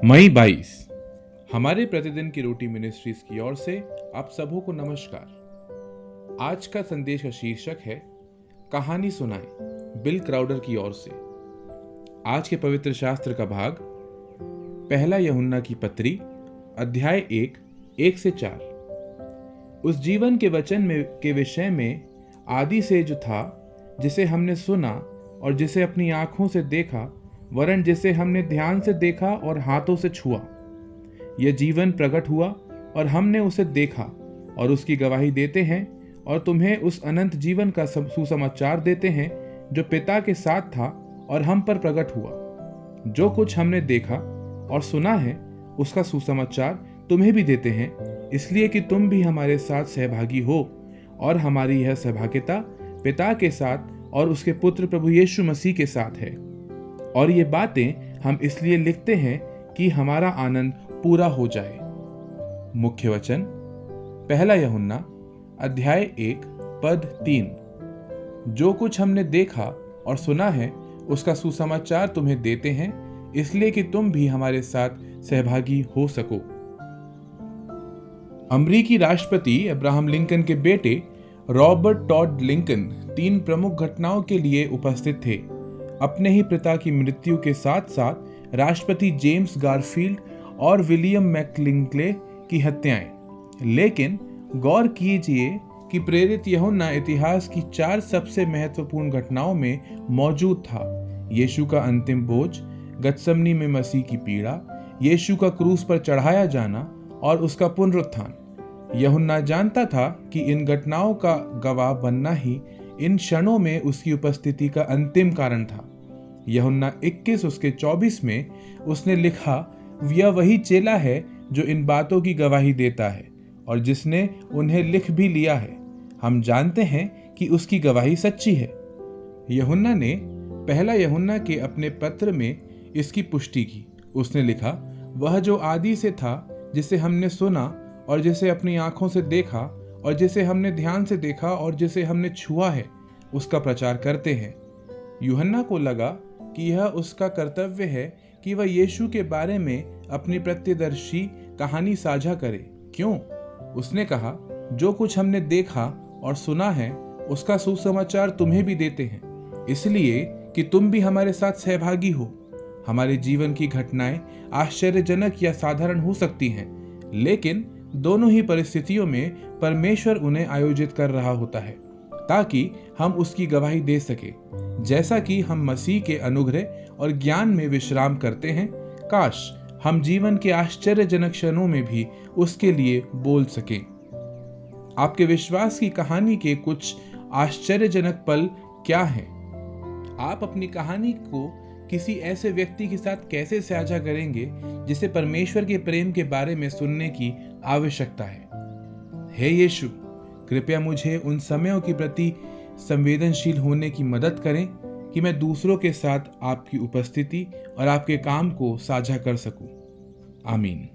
मई 22 हमारे प्रतिदिन की रोटी मिनिस्ट्रीज की ओर से आप सबों को नमस्कार। आज का संदेश का शीर्षक है कहानी सुनाएं, बिल क्राउडर की ओर से। आज के पवित्र शास्त्र का भाग पहला यूहन्ना की पत्री अध्याय 1 से 4। उस जीवन के वचन के विषय में आदि से जो था, जिसे हमने सुना और जिसे अपनी आंखों से देखा, वरन जिसे हमने ध्यान से देखा और हाथों से छुआ। यह जीवन प्रकट हुआ और हमने उसे देखा और उसकी गवाही देते हैं और तुम्हें उस अनंत जीवन का सुसमाचार देते हैं जो पिता के साथ था और हम पर प्रकट हुआ। जो कुछ हमने देखा और सुना है उसका सुसमाचार तुम्हें भी देते हैं, इसलिए कि तुम भी हमारे साथ सहभागी हो। और हमारी यह सहभागिता पिता के साथ और उसके पुत्र प्रभु यीशु मसीह के साथ है। और ये बातें हम इसलिए लिखते हैं कि हमारा आनंद पूरा हो जाए। मुख्य वचन पहला यूहन्ना अध्याय 1:3। जो कुछ हमने देखा और सुना है उसका सुसमाचार तुम्हें देते हैं, इसलिए कि तुम भी हमारे साथ सहभागी हो सको। अमेरिकी राष्ट्रपति अब्राहम लिंकन के बेटे रॉबर्ट टॉड लिंकन 3 प्रमुख घटनाओं के लिए उपस्थित थे। अपने ही पिता की मृत्यु के साथ साथ राष्ट्रपति जेम्स गारफील्ड और विलियम मैककिंले की हत्याएं। लेकिन गौर कीजिए कि प्रेरित यूहन्ना इतिहास की 4 सबसे महत्वपूर्ण घटनाओं में मौजूद था। यीशु का अंतिम भोज, गतसमनी में मसीह की पीड़ा, यीशु का क्रूस पर चढ़ाया जाना और उसका पुनरुत्थान। यूहन्ना जानता था कि इन घटनाओं का गवाह बनना ही इन क्षणों में उसकी उपस्थिति का अंतिम कारण था। यूहन्ना 21:24 में उसने लिखा, यह वही चेला है जो इन बातों की गवाही देता है और जिसने उन्हें लिख भी लिया है। हम जानते हैं कि उसकी गवाही सच्ची है। यूहन्ना ने पहला यूहन्ना के अपने पत्र में इसकी पुष्टि की। उसने लिखा, वह जो आदि से था, जिसे हमने सुना और जिसे अपनी आंखों से देखा और जिसे हमने ध्यान से देखा और जिसे हमने छुआ है, उसका प्रचार करते हैं। यूहन्ना को लगा कि यह उसका कर्तव्य है कि वह यीशु के बारे में अपनी प्रत्यक्षदर्शी कहानी साझा करे। क्यों? उसने कहा, जो कुछ हमने देखा और सुना है उसका सुसमाचार तुम्हें भी देते हैं, इसलिए कि तुम भी हमारे साथ सहभागी हो। हमारे जीवन की घटनाएं आश्चर्यजनक या साधारण हो सकती हैं, लेकिन दोनों ही परिस्थितियों में परमेश्वर उन्हें आयोजित कर रहा होता है ताकि हम उसकी गवाही दे सके। जैसा कि हम मसीह के अनुग्रह और ज्ञान में विश्राम करते हैं, काश हम जीवन के आश्चर्यजनक क्षणों में भी उसके लिए बोल सकें। आपके विश्वास की कहानी के कुछ आश्चर्यजनक पल क्या हैं? आप अपनी कहानी को किसी ऐसे व्यक्ति के साथ कैसे साझा करेंगे जिसे परमेश्वर के प्रेम के बारे में सुनने की आवश्यकता है? हे यीशु, कृपया मुझे उन समयों के प्रति संवेदनशील होने की मदद करें कि मैं दूसरों के साथ आपकी उपस्थिति और आपके काम को साझा कर सकूं। आमीन।